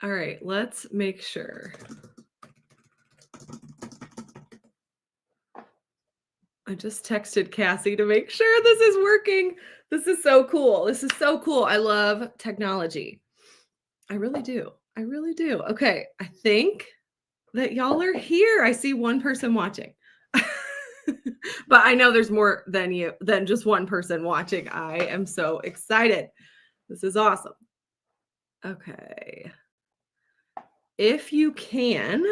All right, let's make sure. I just texted Cassie to make sure this is working. This is so cool. This is so cool. I love technology. I really do. I really do. Okay, I think that y'all are here. I see one person watching. But I know there's more than just one person watching. I am so excited. This is awesome. Okay. If you can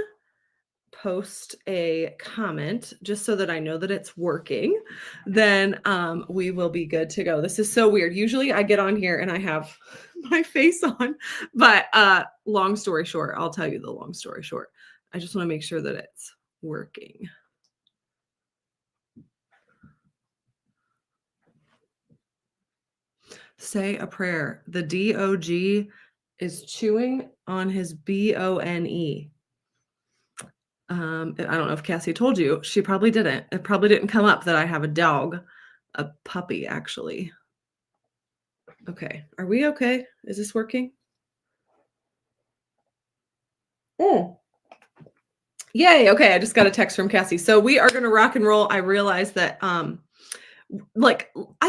post a comment just so that I know that it's working, then we will be good to go. This is so weird. Usually I get on here and I have my face on, but long story short, I'll tell you the long story short. I just want to make sure that it's working. Say a prayer. The DOG is chewing on his BONE. I don't know if Cassie told you. She probably didn't. It probably didn't come up that I have a dog, a puppy, actually. Okay. Are we okay? Is this working? Oh. Yay. Okay. I just got a text from Cassie. So we are going to rock and roll. I realized that, I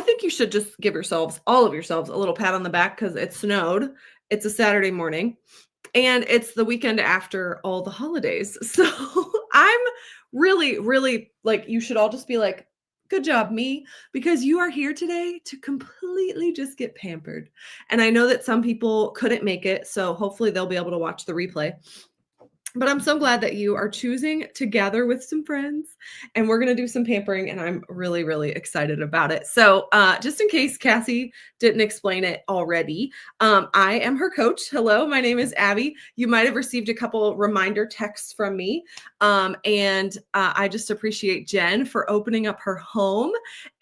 think you should just give yourselves, all of yourselves, a little pat on the back because it snowed. It's a Saturday morning. And it's the weekend after all the holidays. So I'm really, really like, you should all just be like, good job, me, because you are here today to completely just get pampered. And I know that some people couldn't make it. So hopefully they'll be able to watch the replay. But I'm so glad that you are choosing to gather with some friends and we're going to do some pampering and I'm really, really excited about it. So just in case Cassie didn't explain it already, I am her coach. Hello, my name is Abby. You might have received a couple reminder texts from me. And I just appreciate Jen for opening up her home.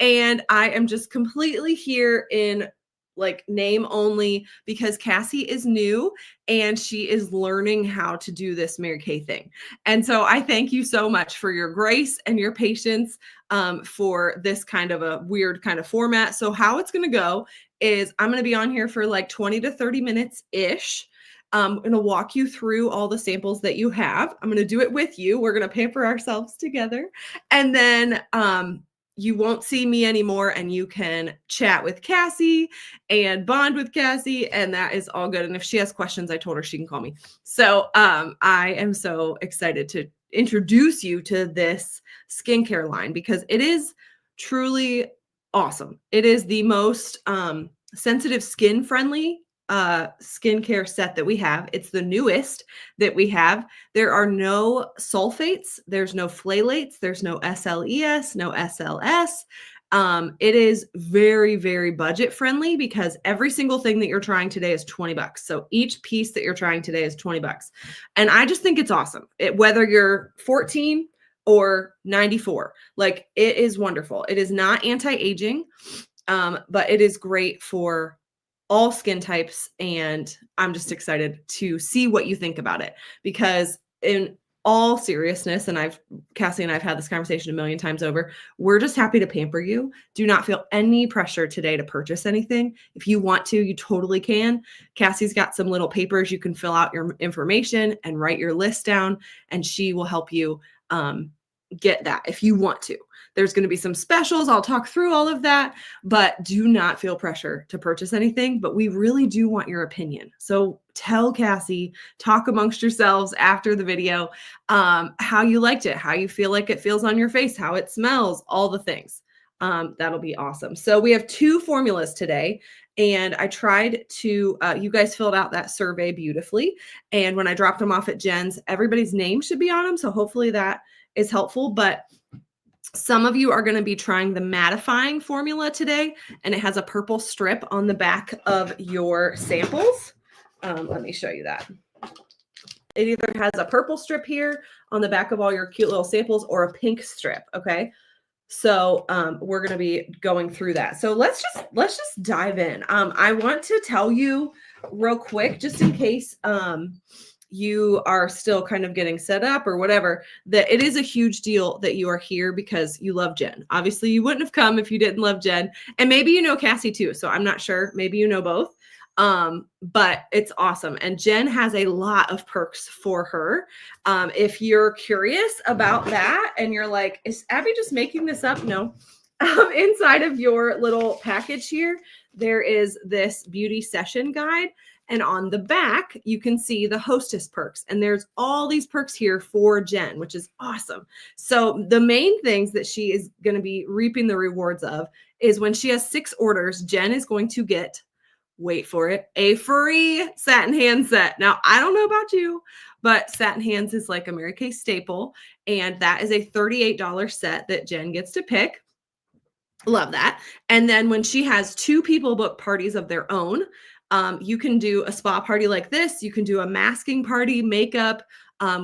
And I am just completely here in like name only because Cassie is new and she is learning how to do this Mary Kay thing. And so I thank you so much for your grace and your patience for this kind of a weird kind of format. So how it's going to go is I'm going to be on here for like 20 to 30 minutes ish. I'm going to walk you through all the samples that you have. I'm going to do it with you. We're going to pamper ourselves together. And then you won't see me anymore and you can chat with Cassie and bond with Cassie and that is all good. And if she has questions, I told her she can call me. So I am so excited to introduce you to this skincare line because it is truly awesome. It is the most sensitive skin friendly skincare set that we have. It's the newest that we have. There are no sulfates, there's no phthalates, there's no SLES, no SLS. It is very, very budget friendly because every single thing that you're trying today is $20. So each piece that you're trying today is $20. And I just think it's awesome. Whether you're 14 or 94, like it is wonderful. It is not anti-aging, but it is great for all skin types. And I'm just excited to see what you think about it because in all seriousness, and Cassie and I've had this conversation a million times over, we're just happy to pamper you. Do not feel any pressure today to purchase anything. If you want to, you totally can. Cassie's got some little papers you can fill out your information and write your list down, and she will help you get that if you want to. There's going to be some specials. I'll talk through all of that, but do not feel pressure to purchase anything. But we really do want your opinion. So tell Cassie, talk amongst yourselves after the video, how you liked it, how you feel like it feels on your face, how it smells, all the things. That'll be awesome. So we have 2 formulas today. And I tried to, you guys filled out that survey beautifully. And when I dropped them off at Jen's, everybody's name should be on them. So hopefully that is helpful. But some of you are going to be trying the mattifying formula today, and it has a purple strip on the back of your samples. Let me show you that. It either has a purple strip here on the back of all your cute little samples or a pink strip. Okay. So we're going to be going through that. So let's just dive in. I want to tell you real quick, just in case you are still kind of getting set up or whatever, that it is a huge deal that you are here because you love Jen. Obviously, you wouldn't have come if you didn't love Jen. And maybe you know Cassie too. So I'm not sure. Maybe you know both. But it's awesome. And Jen has a lot of perks for her. If you're curious about that and you're like, is Abby just making this up? No. Inside of your little package here, there is this beauty session guide. And on the back, you can see the hostess perks. And there's all these perks here for Jen, which is awesome. So the main things that she is going to be reaping the rewards of is when she has 6 orders, Jen is going to get, wait for it, a free satin hand set. Now, I don't know about you, but satin hands is like a Mary Kay staple. And that is a $38 set that Jen gets to pick. Love that. And then when she has 2 people book parties of their own, you can do a spa party like this. You can do a masking party, makeup.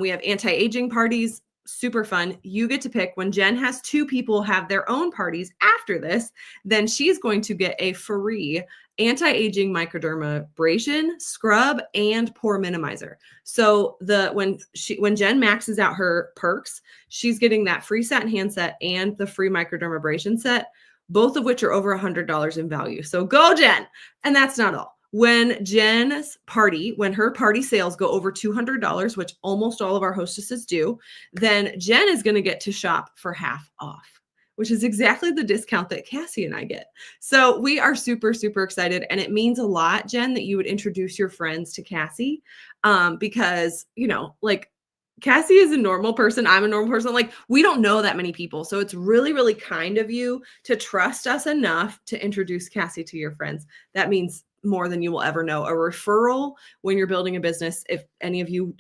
We have anti-aging parties. Super fun. You get to pick. When Jen has 2 people have their own parties after this, then she's going to get a free anti-aging microdermabrasion, scrub, and pore minimizer. So when Jen maxes out her perks, she's getting that free satin hand set and the free microdermabrasion set, both of which are over $100 in value. So go, Jen. And that's not all. When her party sales go over $200, which almost all of our hostesses do, then Jen is going to get to shop for half off, which is exactly the discount that Cassie and I get. So we are super, super excited. And it means a lot, Jen, that you would introduce your friends to Cassie, because, like, Cassie is a normal person. I'm a normal person. Like, we don't know that many people. So it's really, really kind of you to trust us enough to introduce Cassie to your friends. That means more than you will ever know. A referral when you're building a business, if any of you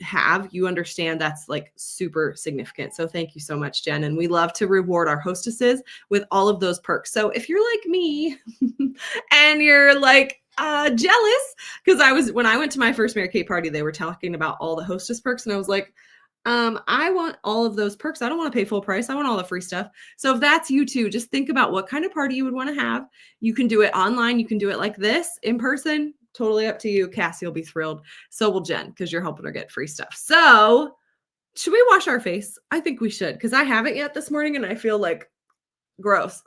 understand that's like super significant. So thank you so much, Jen. And we love to reward our hostesses with all of those perks. So if you're like me and you're like, jealous, because when I went to my first Mary Kay party, they were talking about all the hostess perks. And I was like, I want all of those perks. I don't want to pay full price. I want all the free stuff. So if that's you too, just think about what kind of party you would want to have. You can do it online. You can do it like this in person. Totally up to you. Cassie will be thrilled. So will Jen, because you're helping her get free stuff. So should we wash our face? I think we should, because I haven't yet this morning and I feel like gross.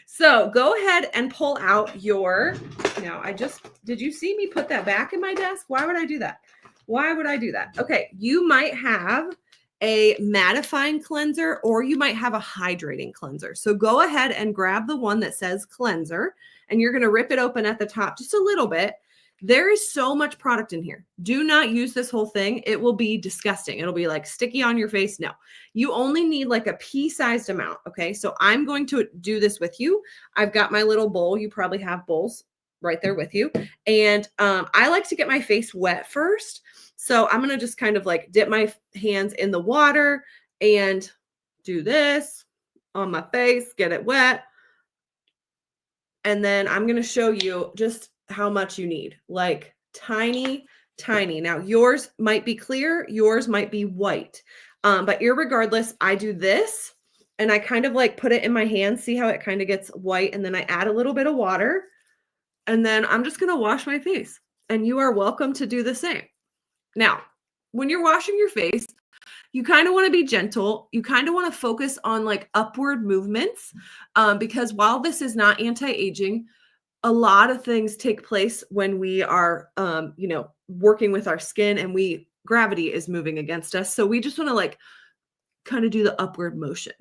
So go ahead and pull out did you see me put that back in my desk? Why would I do that? Okay, you might have a mattifying cleanser or you might have a hydrating cleanser. So go ahead and grab the one that says cleanser and you're going to rip it open at the top just a little bit. There is so much product in here. Do not use this whole thing. It will be disgusting. It'll be like sticky on your face. No, you only need like a pea-sized amount. Okay, so I'm going to do this with you. I've got my little bowl. You probably have bowls right there with you. And I like to get my face wet first. So I'm going to just kind of like dip my hands in the water and do this on my face, get it wet. And then I'm going to show you just how much you need, like tiny. Now yours might be clear, yours might be white. But irregardless, I do this and I kind of like put it in my hand, see how it kind of gets white. And then I add a little bit of water and then I'm just going to wash my face and you are welcome to do the same. Now, when you're washing your face, you kind of want to be gentle. You kind of want to focus on like upward movements because while this is not anti-aging, a lot of things take place when we are, working with our skin and gravity is moving against us. So we just want to like kind of do the upward motion,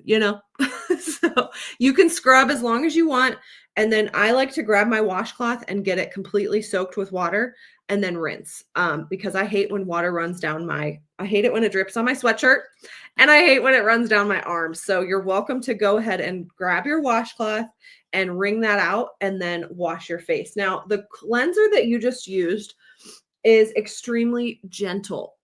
So you can scrub as long as you want. And then I like to grab my washcloth and get it completely soaked with water and then rinse because I hate when water runs down I hate it when it drips on my sweatshirt and I hate when it runs down my arms. So you're welcome to go ahead and grab your washcloth and wring that out and then wash your face. Now, the cleanser that you just used is extremely gentle.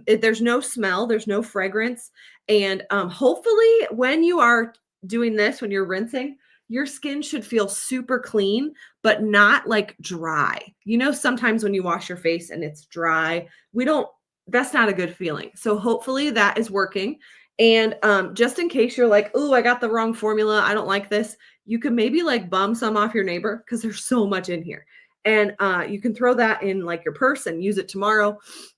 There's no smell, there's no fragrance. And hopefully when you are doing this, when you're rinsing, your skin should feel super clean, but not like dry. Sometimes when you wash your face and it's dry, that's not a good feeling. So hopefully that is working. And just in case you're like, oh, I got the wrong formula, I don't like this, you can maybe like bum some off your neighbor because there's so much in here. And you can throw that in like your purse and use it tomorrow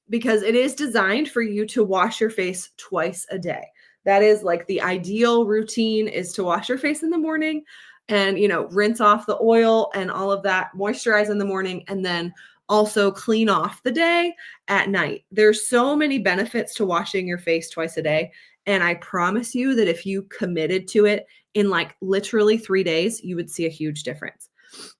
because it is designed for you to wash your face twice a day. That is like the ideal routine is to wash your face in the morning and, rinse off the oil and all of that, moisturize in the morning, and then also clean off the day at night. There's so many benefits to washing your face twice a day. And I promise you that if you committed to it in like literally 3 days, you would see a huge difference.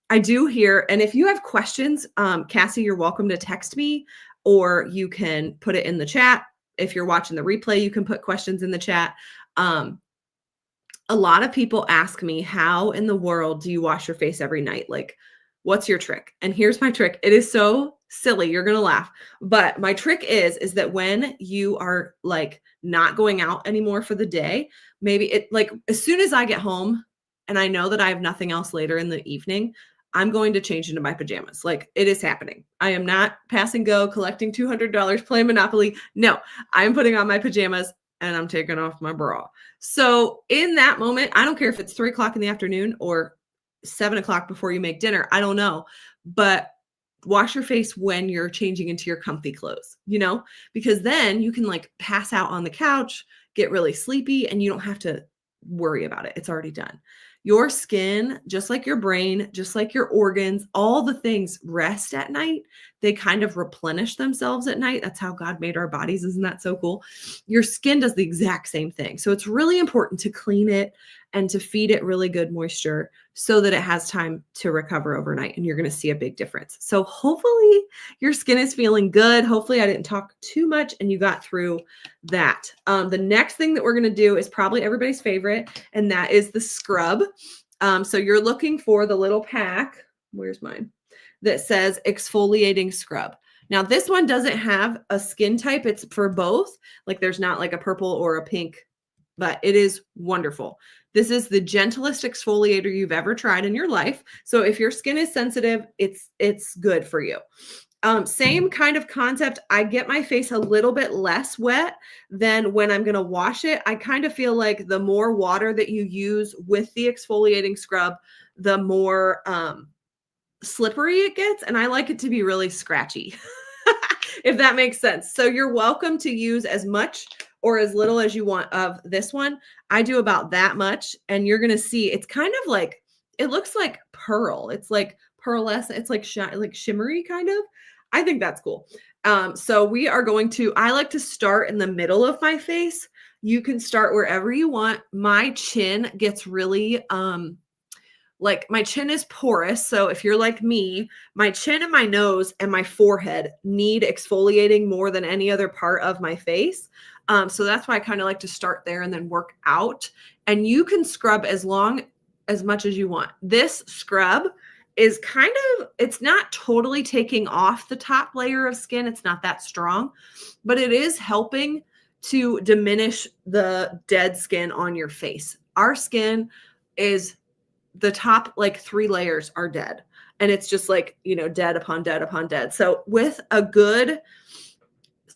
I do hear, and if you have questions, Cassie, you're welcome to text me or you can put it in the chat. If you're watching the replay, you can put questions in the chat. A lot of people ask me, how in the world do you wash your face every night? Like, what's your trick? And here's my trick. It is so silly. You're going to laugh. But my trick is that when you are like not going out anymore for the day, maybe it like as soon as I get home and I know that I have nothing else later in the evening, I'm going to change into my pajamas. Like, it is happening. I am not pass and go collecting $200 playing Monopoly. No, I'm putting on my pajamas and I'm taking off my bra. So in that moment, I don't care if it's 3 o'clock in the afternoon or 7 o'clock before you make dinner. I don't know, but wash your face when you're changing into your comfy clothes, because then you can like pass out on the couch, get really sleepy, and you don't have to worry about it. It's already done. Your skin, just like your brain, just like your organs, all the things rest at night. They kind of replenish themselves at night. That's how God made our bodies. Isn't that so cool? Your skin does the exact same thing. So it's really important to clean it and to feed it really good moisture so that it has time to recover overnight, and you're going to see a big difference. So hopefully your skin is feeling good. Hopefully I didn't talk too much and you got through that. The next thing that we're going to do is probably everybody's favorite, and that is the scrub. So you're looking for the little pack. Where's mine? That says exfoliating scrub. Now this one doesn't have a skin type. It's for both. Like, there's not like a purple or a pink, but it is wonderful. This is the gentlest exfoliator you've ever tried in your life. So if your skin is sensitive, it's good for you. Same kind of concept. I get my face a little bit less wet than when I'm going to wash it. I kind of feel like the more water that you use with the exfoliating scrub, the more slippery it gets. And I like it to be really scratchy, if that makes sense. So you're welcome to use as much or as little as you want of this one. I do about that much, and you're going to see it's kind of like, it looks like pearl. It's like pearlescent. It's like shimmery kind of. I think that's cool. So we are going to, I like to start in the middle of my face. You can start wherever you want. My chin gets really, like my chin is porous. So if you're like me, my chin and my nose and my forehead need exfoliating more than any other part of my face. So that's why I kind of like to start there and then work out. And you can scrub as much as you want. This scrub is kind of, it's not totally taking off the top layer of skin. It's not that strong, but it is helping to diminish the dead skin on your face. Our skin is, the top like 3 layers are dead, and it's just like, dead upon dead upon dead. So with a good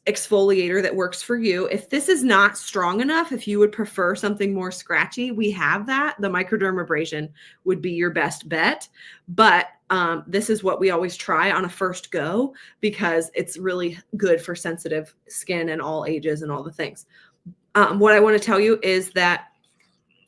exfoliator that works for you, if this is not strong enough, if you would prefer something more scratchy, we have that. The microdermabrasion would be your best bet, but this is what we always try on a first go because it's really good for sensitive skin and all ages and all the things. What I want to tell you is that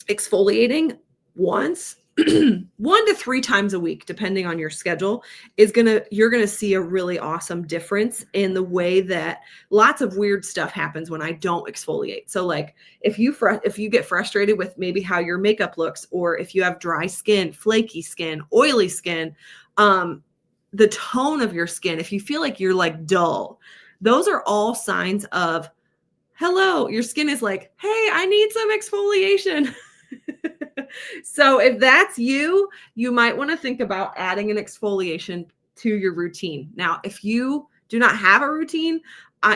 exfoliating once 1 to 3 times a week, depending on your schedule, you're going to see a really awesome difference in the way that lots of weird stuff happens when I don't exfoliate. So like if you get frustrated with maybe how your makeup looks, or if you have dry skin, flaky skin, oily skin, the tone of your skin, if you feel like you're like dull, those are all signs of, hello, your skin is like, hey, I need some exfoliation. So if that's you, you might want to think about adding an exfoliation to your routine. Now, if you do not have a routine,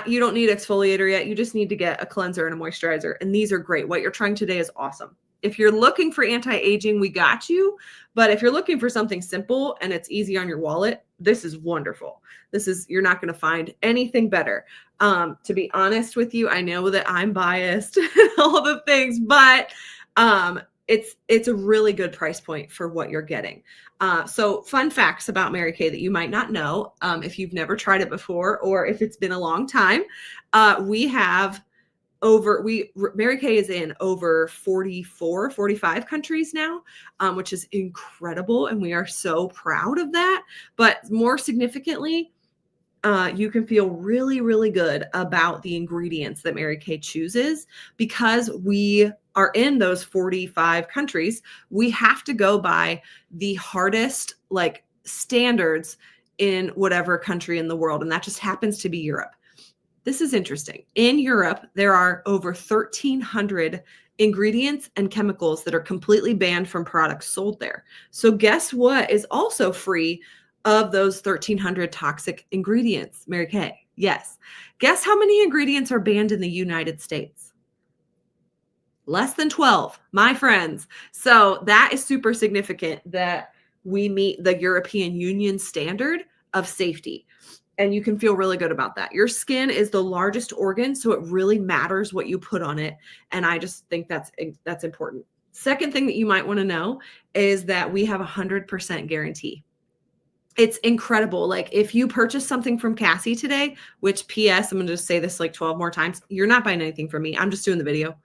you don't need exfoliator yet. You just need to get a cleanser and a moisturizer. And these are great. What you're trying today is awesome. If you're looking for anti-aging, we got you. But if you're looking for something simple and it's easy on your wallet, this is wonderful. You're not going to find anything better. To be honest with you, I know that I'm biased, all the things, but it's a really good price point for what you're getting. So fun facts about Mary Kay that you might not know, if you've never tried it before, or if it's been a long time, we have Mary Kay is in over 45 countries now, which is incredible. And we are so proud of that. But more significantly, you can feel really, really good about the ingredients that Mary Kay chooses because we are in those 45 countries. We have to go by the hardest like standards in whatever country in the world. And that just happens to be Europe. This is interesting. In Europe, there are over 1,300 ingredients and chemicals that are completely banned from products sold there. So guess what is also free of those 1,300 toxic ingredients, Mary Kay? Yes. Guess how many ingredients are banned in the United States? Less than 12, my friends. So that is super significant that we meet the European Union standard of safety. And you can feel really good about that. Your skin is the largest organ, so it really matters what you put on it. And I just think that's important. Second thing that you might want to know is that we have 100% guarantee. It's incredible. Like if you purchase something from Cassie today, which PS, I'm going to just say this like 12 more times. You're not buying anything from me. I'm just doing the video.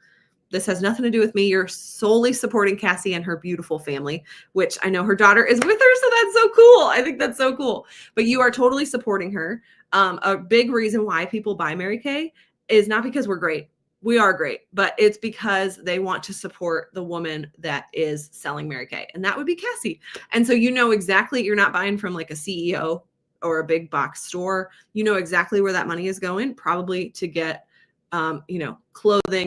This has nothing to do with me. You're solely supporting Cassie and her beautiful family, which I know her daughter is with her. So that's so cool. I think that's so cool. But you are totally supporting her. A big reason why people buy Mary Kay is not because we're great. We are great, but it's because they want to support the woman that is selling Mary Kay. And that would be Cassie. And so you know exactly, you're not buying from like a CEO or a big box store. You know exactly where that money is going, probably to get clothing,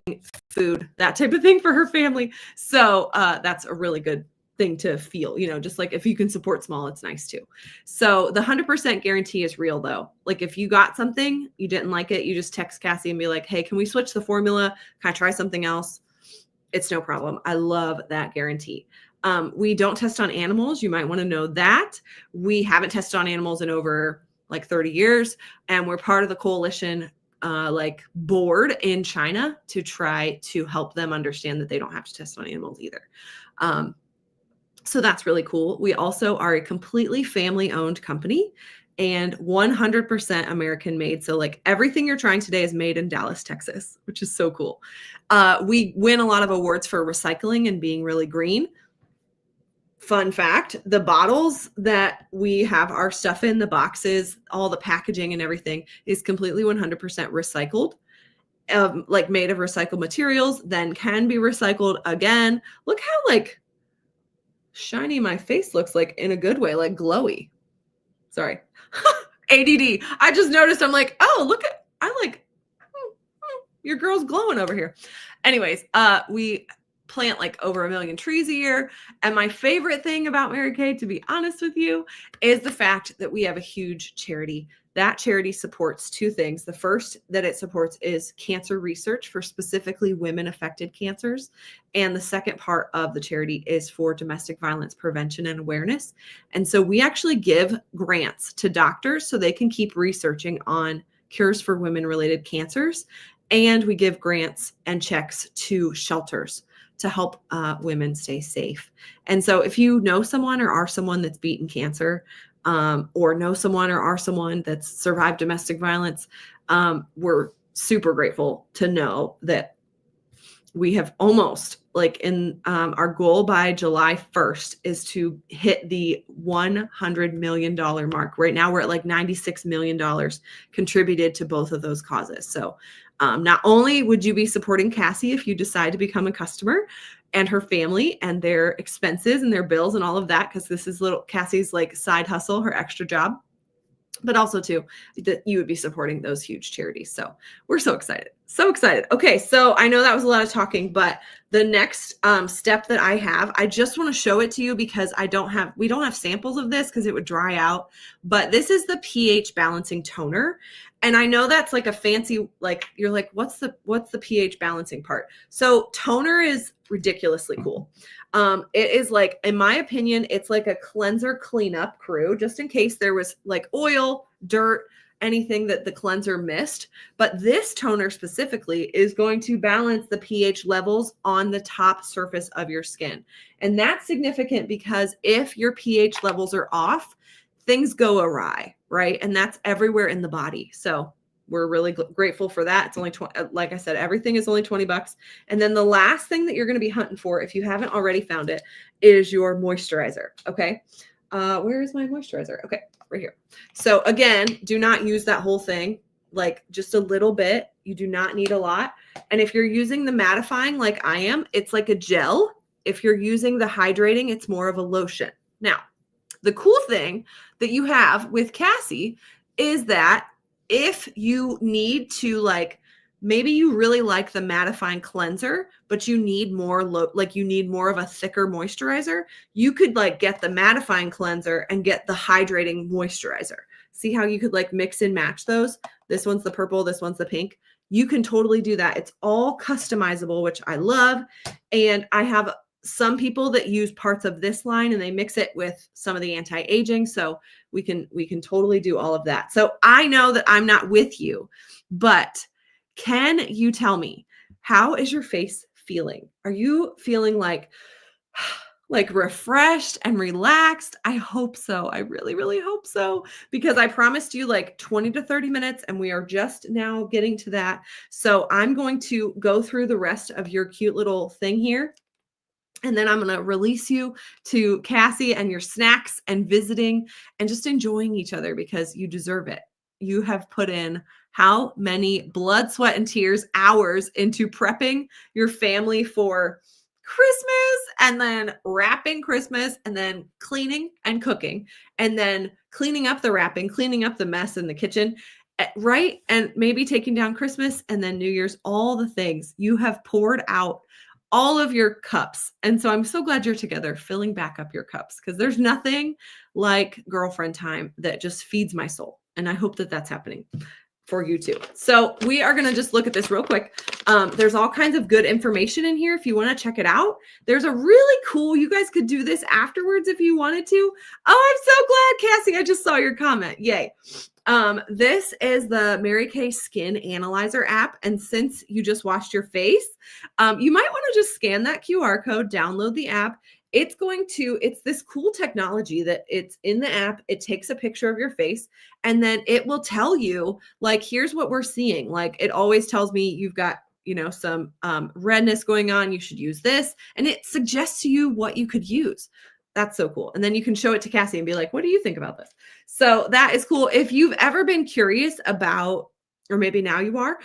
food, that type of thing for her family. So that's a really good thing to feel, just like if you can support small, it's nice too. So the 100% guarantee is real though. Like if you got something, you didn't like it, you just text Cassie and be like, hey, can we switch the formula? Can I try something else? It's no problem. I love that guarantee. We don't test on animals. You might want to know that. We haven't tested on animals in over like 30 years. And we're part of the coalition board in China to try to help them understand that they don't have to test on animals either. So that's really cool. We also are a completely family-owned company and 100% American made. So like everything you're trying today is made in Dallas, Texas, which is so cool. We win a lot of awards for recycling and being really green. Fun fact, the bottles that we have our stuff in, the boxes, all the packaging and everything is completely 100% recycled, made of recycled materials, then can be recycled again. Look how like shiny my face looks, like in a good way, like glowy. Sorry. ADD. I just noticed, I'm like, oh, look at, your girl's glowing over here. Anyways, we plant like over 1 million trees a year. And my favorite thing about Mary Kay, to be honest with you, is the fact that we have a huge charity. That charity supports two things. The first that it supports is cancer research for specifically women-affected cancers. And the second part of the charity is for domestic violence prevention and awareness. And so we actually give grants to doctors so they can keep researching on cures for women-related cancers. And we give grants and checks to shelters to help women stay safe. And so if you know someone or are someone that's beaten cancer, or know someone or are someone that's survived domestic violence, we're super grateful to know that we have almost our goal by July 1st is to hit the $100 million mark. Right now we're at like $96 million contributed to both of those causes. So not only would you be supporting Cassie if you decide to become a customer and her family and their expenses and their bills and all of that, because this is little Cassie's like side hustle, her extra job, but also too that you would be supporting those huge charities. So we're so excited. So excited. Okay. So I know that was a lot of talking, but the next step that I have, I just want to show it to you because we don't have samples of this because it would dry out, but this is the pH balancing toner. And I know that's like a fancy, like you're like, what's the pH balancing part? So toner is ridiculously cool. It is like, in my opinion, it's like a cleanser cleanup crew, just in case there was like oil, dirt, anything that the cleanser missed. But this toner specifically is going to balance the pH levels on the top surface of your skin. And that's significant because if your pH levels are off, things go awry, right? And that's everywhere in the body. So we're really grateful for that. It's only 20, like I said, everything is only $20. And then the last thing that you're going to be hunting for, if you haven't already found it, is your moisturizer. Okay. Where is my moisturizer? Okay. Right here. So again, do not use that whole thing, like just a little bit. You do not need a lot. And if you're using the mattifying like I am, it's like a gel. If you're using the hydrating, it's more of a lotion. Now, the cool thing that you have with Cassie is that if you need to, like, maybe you really like the mattifying cleanser, but you need more you need more of a thicker moisturizer, you could like get the mattifying cleanser and get the hydrating moisturizer. See how you could like mix and match those? This one's the purple, this one's the pink. You can totally do that. It's all customizable, which I love. And I have some people that use parts of this line and they mix it with some of the anti-aging. So we can totally do all of that. So I know that I'm not with you, but can you tell me, how is your face feeling? Are you feeling like refreshed and relaxed? I hope so. I really, really hope so, because I promised you like 20 to 30 minutes and we are just now getting to that. So I'm going to go through the rest of your cute little thing here. And then I'm going to release you to Cassie and your snacks and visiting and just enjoying each other, because you deserve it. You have put in how many blood, sweat, and tears, hours into prepping your family for Christmas, and then wrapping Christmas, and then cleaning and cooking, and then cleaning up the wrapping, cleaning up the mess in the kitchen, right? And maybe taking down Christmas and then New Year's, all the things. You have poured out all of your cups. And so I'm so glad you're together, filling back up your cups, because there's nothing like girlfriend time that just feeds my soul. And I hope that that's happening for you too. So we are going to just look at this real quick. There's all kinds of good information in here if you want to check it out. There's a really cool, you guys could do this afterwards if you wanted to. Oh, I'm so glad, Cassie. I just saw your comment. Yay. This is the Mary Kay Skin Analyzer app. And since you just washed your face, you might want to just scan that QR code, download the app. It's this cool technology that it's in the app. It takes a picture of your face and then it will tell you, like, here's what we're seeing. Like, it always tells me you've got, some redness going on. You should use this. And it suggests to you what you could use. That's so cool. And then you can show it to Cassie and be like, what do you think about this? So that is cool. If you've ever been curious about, or maybe now you are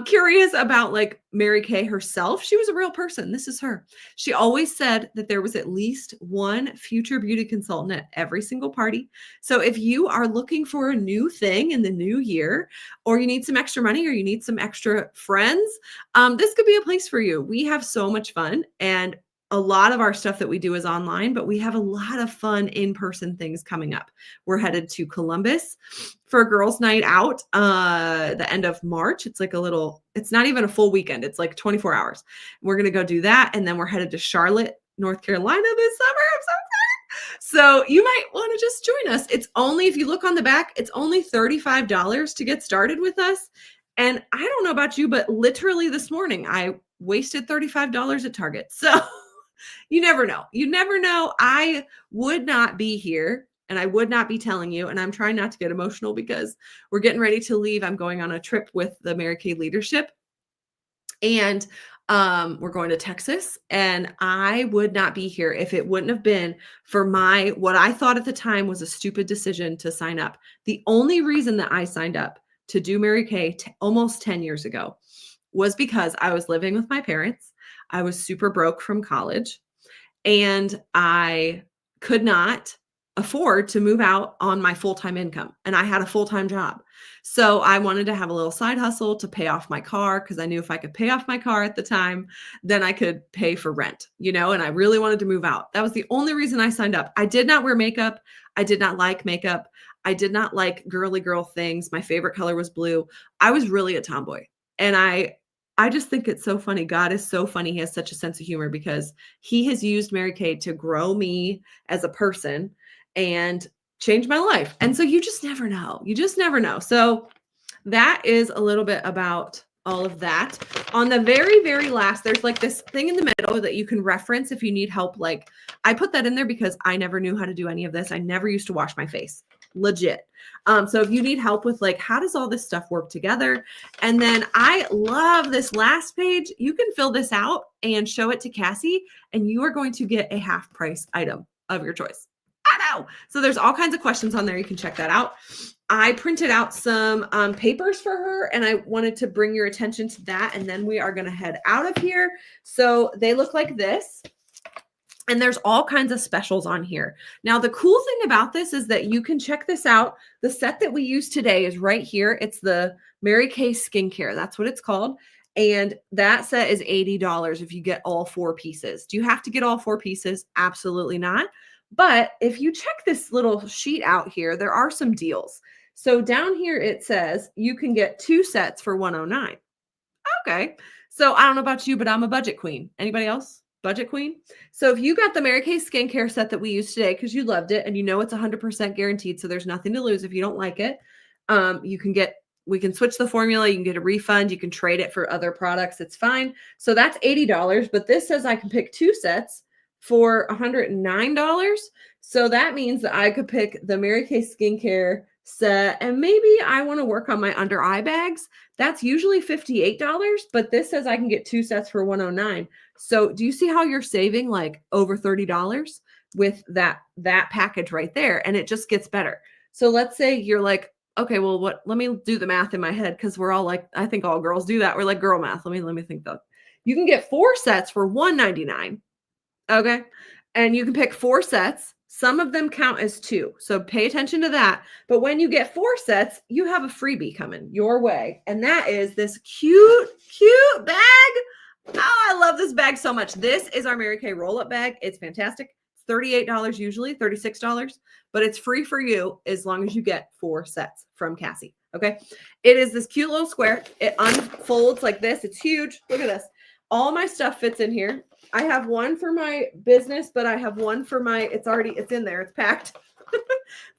curious about like Mary Kay herself, she was a real person. This is her. She always said that there was at least one future beauty consultant at every single party. So if you are looking for a new thing in the new year, or you need some extra money, or you need some extra friends, this could be a place for you. We have so much fun, and a lot of our stuff that we do is online, but we have a lot of fun in-person things coming up. We're headed to Columbus for a girls' night out the end of March. It's like it's not even a full weekend. It's like 24 hours. We're going to go do that. And then we're headed to Charlotte, North Carolina this summer. I'm so excited. So you might want to just join us. It's only, if you look on the back, it's only $35 to get started with us. And I don't know about you, but literally this morning, I wasted $35 at Target. So you never know. You never know. I would not be here and I would not be telling you. And I'm trying not to get emotional because we're getting ready to leave. I'm going on a trip with the Mary Kay leadership, and we're going to Texas, and I would not be here if it wouldn't have been for what I thought at the time was a stupid decision to sign up. The only reason that I signed up to do Mary Kay almost 10 years ago was because I was living with my parents. I was super broke from college, and I could not afford to move out on my full-time income. And I had a full-time job. So I wanted to have a little side hustle to pay off my car, because I knew if I could pay off my car at the time, then I could pay for rent, and I really wanted to move out. That was the only reason I signed up. I did not wear makeup. I did not like makeup. I did not like girly girl things. My favorite color was blue. I was really a tomboy. And I just think it's so funny. God is so funny. He has such a sense of humor, because he has used Mary Kay to grow me as a person and change my life. And so you just never know. You just never know. So that is a little bit about all of that. On the very, very last, there's like this thing in the middle that you can reference if you need help. Like, I put that in there because I never knew how to do any of this. I never used to wash my face. legit. So if you need help with like, how does all this stuff work together? And then I love this last page. You can fill this out and show it to Cassie, and you are going to get a half price item of your choice. I know. So there's all kinds of questions on there. You can check that out. I printed out some papers for her, and I wanted to bring your attention to that. And then we are going to head out of here. So they look like this. And there's all kinds of specials on here. Now, the cool thing about this is that you can check this out. The set that we use today is right here. It's the Mary Kay Skincare. That's what it's called. And that set is $80 if you get all 4 pieces. Do you have to get all 4 pieces? Absolutely not. But if you check this little sheet out here, there are some deals. So down here it says you can get 2 sets for $109. Okay. So I don't know about you, but I'm a budget queen. Anybody else? Budget queen? So if you got the Mary Kay Skincare set that we used today because you loved it and you know it's 100% guaranteed, so there's nothing to lose if you don't like it, we can switch the formula. You can get a refund. You can trade it for other products. It's fine. So that's $80. But this says I can pick 2 sets for $109. So that means that I could pick the Mary Kay Skincare set, and maybe I want to work on my under eye bags. That's usually $58, but this says I can get 2 sets for $109. So do you see how you're saving like over $30 with that package right there? And it just gets better. So let's say you're like, okay, well, let me do the math in my head, because we're all like, I think all girls do that. We're like, girl math. Let me think though. You can get 4 sets for $199. Okay. And you can pick 4 sets. Some of them count as 2. So pay attention to that. But when you get 4 sets, you have a freebie coming your way. And that is this cute, cute bag. Oh, I love this bag so much. This is our Mary Kay roll-up bag. It's fantastic. It's $38 usually, $36, but it's free for you as long as you get 4 sets from Cassie. Okay. It is this cute little square. It unfolds like this. It's huge. Look at this. All my stuff fits in here. I have one for my business, but I have one for my, it's in there. It's packed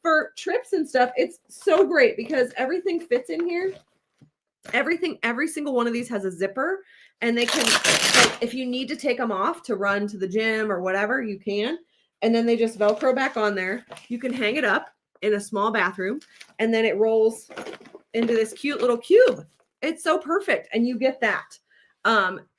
for trips and stuff. It's so great because everything fits in here. Every single one of these has a zipper, and they can, like, if you need to take them off to run to the gym or whatever, you can. And then they just Velcro back on there. You can hang it up in a small bathroom, and then it rolls into this cute little cube. It's so perfect. And you get that.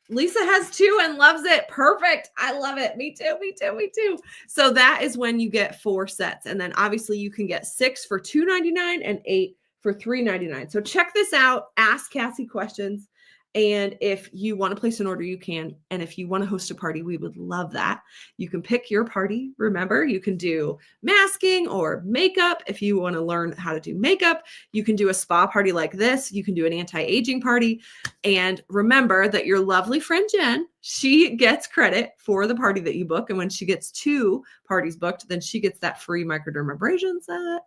Lisa has 2 and loves it. Perfect. I love it. Me too. Me too. Me too. So that is when you get 4 sets. And then obviously you can get 6 for $2.99 and 8 for $3.99. So check this out. Ask Cassie questions. And if you want to place an order, you can. And if you want to host a party, we would love that. You can pick your party. Remember, you can do masking or makeup. If you want to learn how to do makeup, you can do a spa party like this. You can do an anti-aging party. And remember that your lovely friend Jen, she gets credit for the party that you book. And when she gets 2 parties booked, then she gets that free microdermabrasion set.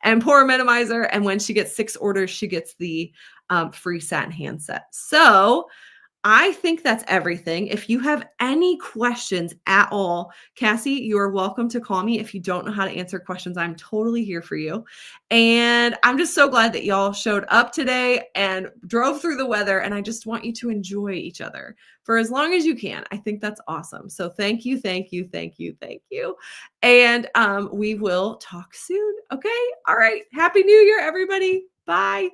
And pore minimizer. And when she gets 6 orders, she gets the free satin hand set. So I think that's everything. If you have any questions at all, Cassie, you are welcome to call me. If you don't know how to answer questions, I'm totally here for you. And I'm just so glad that y'all showed up today and drove through the weather. And I just want you to enjoy each other for as long as you can. I think that's awesome. So thank you, thank you, thank you, thank you. And we will talk soon. Okay. All right. Happy New Year, everybody. Bye.